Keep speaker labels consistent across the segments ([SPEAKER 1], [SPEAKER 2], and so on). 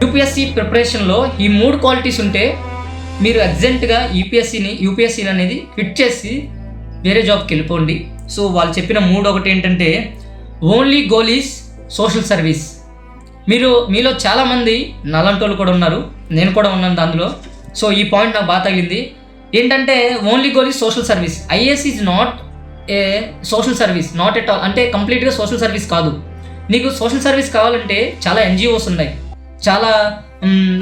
[SPEAKER 1] UPSC ప్రిపరేషన్లో ఈ 3 qualities ఉంటే మీరు అర్జెంటుగా యూపీఎస్సీని అనేది క్విట్ చేసి వేరే జాబ్కి వెళ్ళిపోండి. సో వాళ్ళు చెప్పిన 3 ఒకటి ఏంటంటే only goal is social service. మీలో చాలామంది నాలంటోళ్ళు కూడా ఉన్నారు, నేను కూడా ఉన్నాను దానిలో. సో ఈ పాయింట్ నాకు బాగా తగిలింది. ఏంటంటే only goal is social service. IAS is not a social service, not at all. అంటే కంప్లీట్గా సోషల్ సర్వీస్ కాదు. నీకు సోషల్ సర్వీస్ కావాలంటే చాలా ఎన్జిఓస్ ఉన్నాయి, చాలా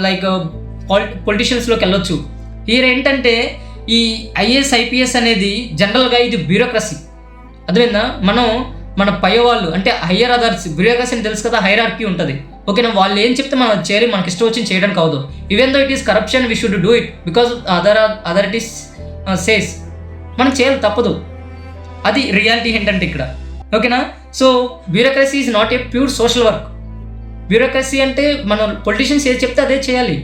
[SPEAKER 1] లైక్ పొలిటీషియన్స్లోకి వెళ్ళొచ్చు. here ఏంటంటే ఈ ఐఏఎస్ ఐపీఎస్ అనేది జనరల్గా ఇది బ్యూరోక్రసీ. అర్థమైందా? మన పై వాళ్ళు అంటే హయ్యర్ అథారిటీస్, బ్యూరోక్రసీ అని తెలుసు కదా, హైరార్కీ ఉంటుంది. ఓకేనా? వాళ్ళు ఏం చెప్తే మనం చేయాలి, మనకి ఇష్టం వచ్చింది చేయడానికి అవదు. Even though it is corruption, we should do it because authorities says. మనం చేయాలి, తప్పదు. అది రియాలిటీ ఏంటంటే ఇక్కడ. ఓకేనా? So bureaucracy is not a pure social work. Bureaucracy అంటే మనం పొలిటీషియన్స్ ఏది చెప్తే అదే చేయాలి.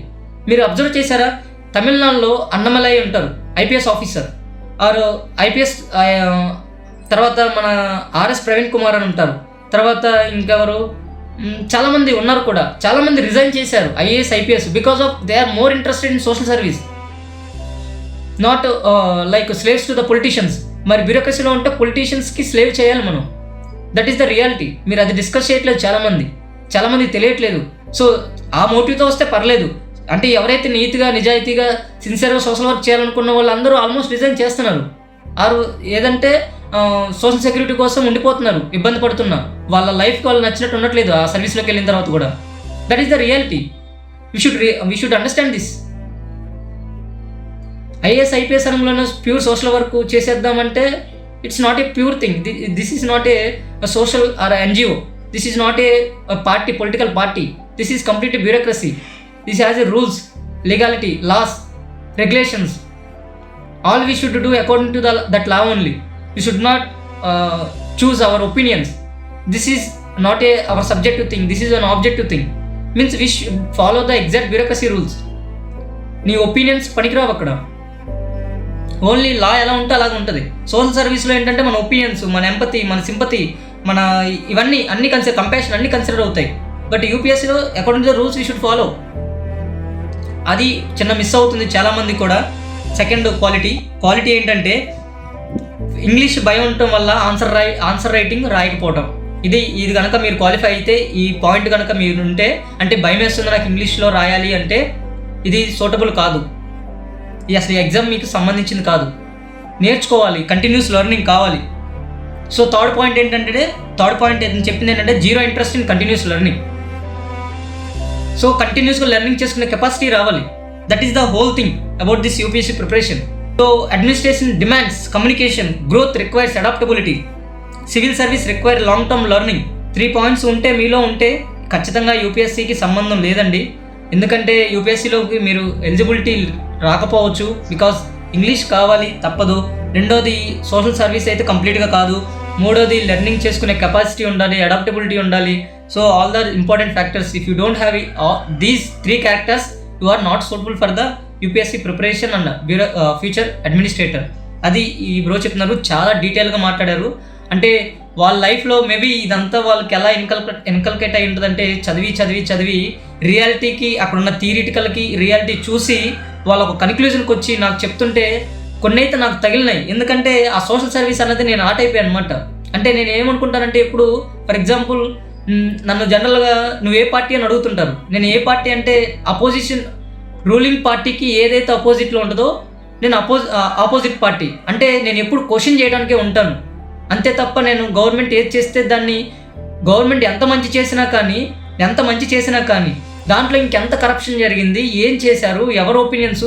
[SPEAKER 1] మీరు అబ్జర్వ్ చేశారా? తమిళనాడులో అన్నమలై ఉంటారు ఐపీఎస్ ఆఫీసర్, ఆర్ ఐపీఎస్. తర్వాత మన ఆర్ఎస్ ప్రవీణ్ కుమార్ అని ఉంటారు. తర్వాత ఇంకెవరు చాలామంది ఉన్నారు కూడా. చాలామంది రిజైన్ చేశారు IAS IPS because of they are more interested in social service, not like slaves to the politicians. మరి బ్యూరోక్రసీలో ఉంటే పొలిటీషియన్స్కి స్లేవ్ చేయాలి మనం. That is the reality. మీరు అది డిస్కస్ చేయట్లేదు చాలామంది తెలియట్లేదు. సో ఆ మోటివ్తో వస్తే పర్లేదు. అంటే ఎవరైతే నీతిగా, నిజాయితీగా, సిన్సియర్గా సోషల్ వర్క్ చేయాలనుకున్న వాళ్ళందరూ ఆల్మోస్ట్ రిజైన్ చేస్తున్నారు. ఆరు ఏదంటే సోషల్ సెక్యూరిటీ కోసం ఉండిపోతున్నారు, ఇబ్బంది పడుతున్నారు. వాళ్ళ లైఫ్కి వాళ్ళు నచ్చినట్టు ఉండట్లేదు ఆ సర్వీస్లోకి వెళ్ళిన తర్వాత కూడా. That is the reality. We should understand this. IAS IPS రంగంలో ప్యూర్ సోషల్ వర్క్ చేసేద్దామంటే it's not a pure thing. This is not a social or NGO. This is not a party, political party. This is complete bureaucracy. This has a rules, legality, laws, regulations. All we should do according to that law only. We should not choose our opinions. This is not our subjective thing. This is an objective thing. Means we should follow the exact bureaucracy rules. నీ opinions పనికిరావు అక్కడ. Only లా ఎలా ఉంటే అలాగ ఉంటుంది. Social సర్వీస్లో ఏంటంటే మన ఒపీనియన్స్, మన ఎంపతి, మన సింపతి, మన ఇవన్నీ అన్ని కంపాషన్ అన్ని కన్సిడర్ అవుతాయి. బట్ యూపీఎస్సీలో according to the rules we should follow. అది చిన్న మిస్ అవుతుంది చాలామంది కూడా. సెకండ్ క్వాలిటీ ఏంటంటే ఇంగ్లీష్ భయం ఉండటం వల్ల ఆన్సర్ రైటింగ్ రాయకపోవటం. ఇది కనుక మీరు క్వాలిఫై అయితే, ఈ పాయింట్ కనుక మీరు ఉంటే, అంటే భయం వేస్తుంది నాకు ఇంగ్లీష్లో రాయాలి అంటే, ఇది సూటబుల్ కాదు. అసలు ఈ ఎగ్జామ్ మీకు సంబంధించింది కాదు. నేర్చుకోవాలి, కంటిన్యూస్ లెర్నింగ్ కావాలి. సో థర్డ్ పాయింట్ చెప్పింది ఏంటంటే zero interest in continuous learning. So కంటిన్యూస్గా లెర్నింగ్ చేసుకునే కెపాసిటీ రావాలి. That is the whole thing about this UPSC preparation. So administration demands communication, growth requires adaptability, civil service require long term learning. 3 points మీలో ఉంటే ఖచ్చితంగా యూపీఎస్సీకి సంబంధం లేదండి. ఎందుకంటే యూపీఎస్సీలోకి మీరు ఎలిజిబిలిటీ రాకపోవచ్చు, బికాస్ ఇంగ్లీష్ కావాలి, తప్పదు. రెండోది సోషల్ సర్వీస్ అయితే కంప్లీట్గా కాదు. మూడోది లెర్నింగ్ చేసుకునే కెపాసిటీ ఉండాలి, అడాప్టబిలిటీ ఉండాలి. So all the important factors, if you don't have these 3 characters, you are not suitable for the UPSC preparation and future administrator. అది ఈ బ్రో చెప్తున్నారు, చాలా డీటెయిల్గా మాట్లాడారు. అంటే వాళ్ళ లైఫ్లో మేబీ ఇదంతా వాళ్ళకి ఎలా ఇన్కల్కేట్ అయి ఉంటుందంటే చదివి రియాలిటీకి, అక్కడున్న థియరిటికల్కి రియాలిటీ చూసి వాళ్ళు ఒక కన్క్లూజన్కి వచ్చి నాకు చెప్తుంటే కొన్ని అయితే నాకు తగిలినాయి. ఎందుకంటే ఆ సోషల్ సర్వీస్ అనేది నేను ఆట అయిపోయాను అనమాట. అంటే నేను ఏమనుకుంటానంటే, ఇప్పుడు ఫర్ ఎగ్జాంపుల్ నన్ను జనరల్గా నువ్వు ఏ పార్టీ అని అడుగుతుంటారు. నేను ఏ పార్టీ అంటే అపోజిషన్, రూలింగ్ పార్టీకి ఏదైతే అపోజిట్లో ఉంటుందో నేను ఆపోజిట్ పార్టీ. అంటే నేను ఎప్పుడు క్వశ్చన్ చేయడానికే ఉంటాను అంతే తప్ప, నేను గవర్నమెంట్ ఏది చేస్తే దాన్ని, గవర్నమెంట్ ఎంత మంచి చేసినా కానీ దాంట్లో ఇంకెంత కరప్షన్ జరిగింది, ఏం చేశారు, ఎవరి ఒపీనియన్స్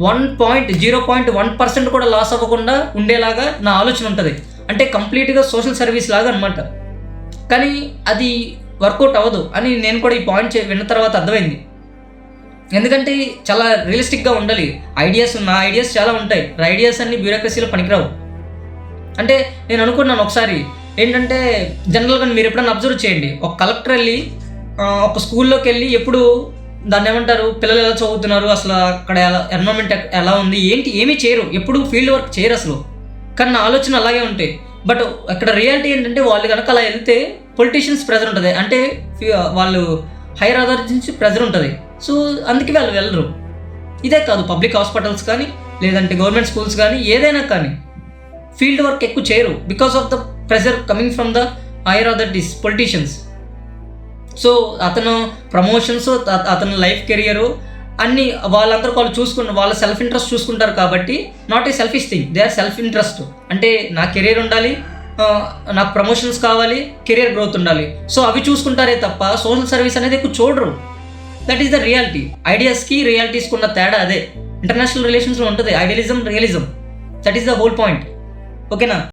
[SPEAKER 1] 0.1% కూడా లాస్ అవ్వకుండా ఉండేలాగా నా ఆలోచన ఉంటుంది. అంటే కంప్లీట్గా సోషల్ సర్వీస్ లాగా అనమాట. కానీ అది వర్కౌట్ అవ్వదు అని నేను కూడా ఈ పాయింట్ విన్న తర్వాత అర్థమైంది. ఎందుకంటే చాలా రియలిస్టిక్గా ఉండాలి. నా ఐడియాస్ చాలా ఉంటాయి. ఐడియాస్ అన్ని బ్యూరోక్రసీలో పనికిరావు. అంటే నేను అనుకున్నాను ఒకసారి ఏంటంటే, జనరల్గా మీరు ఎప్పుడైనా అబ్జర్వ్ చేయండి, ఒక కలెక్టర్ వెళ్ళి ఒక స్కూల్లోకి వెళ్ళి ఎప్పుడు దాన్ని ఏమంటారు, పిల్లలు ఎలా చదువుతున్నారు, అసలు అక్కడ ఎన్విరాన్మెంట్ ఎలా ఉంది, ఏమీ చేయరు, ఎప్పుడు ఫీల్డ్ వర్క్ చేయరు అసలు. కానీ నా ఆలోచన అలాగే ఉంటాయి. బట్ అక్కడ రియాలిటీ ఏంటంటే, వాళ్ళు కనుక అలా వెళ్తే పొలిటీషియన్స్ ప్రెజర్ ఉంటుంది. అంటే వాళ్ళు హైయర్ అథారిటీ నుంచి ప్రెజర్ ఉంటుంది. సో అందుకే వాళ్ళు వెళ్ళరు. ఇదే కాదు, పబ్లిక్ హాస్పిటల్స్ కానీ లేదంటే గవర్నమెంట్ స్కూల్స్ కానీ ఏదైనా కానీ ఫీల్డ్ వర్క్ ఎక్కువ చేయరు because of the pressure coming from the higher authorities, politicians. So అతను ప్రమోషన్స్, అతని లైఫ్ కెరియరు అన్నీ వాళ్ళందరూ వాళ్ళు వాళ్ళ సెల్ఫ్ ఇంట్రెస్ట్ చూసుకుంటారు కాబట్టి not a selfish thing, they are self interest. అంటే నా కెరీర్ ఉండాలి, నాకు ప్రమోషన్స్ కావాలి, కెరియర్ గ్రోత్ ఉండాలి, సో అవి చూసుకుంటారే తప్ప సోషల్ సర్వీస్ అనేది ఎక్కువ చూడరు. That is the reality. ఐడియాస్కి రియాలిటీస్కి ఉన్న తేడా అదే. ఇంటర్నేషనల్ రిలేషన్స్లో ఉంటుంది idealism, realism. That is the whole point. ఓకేనా?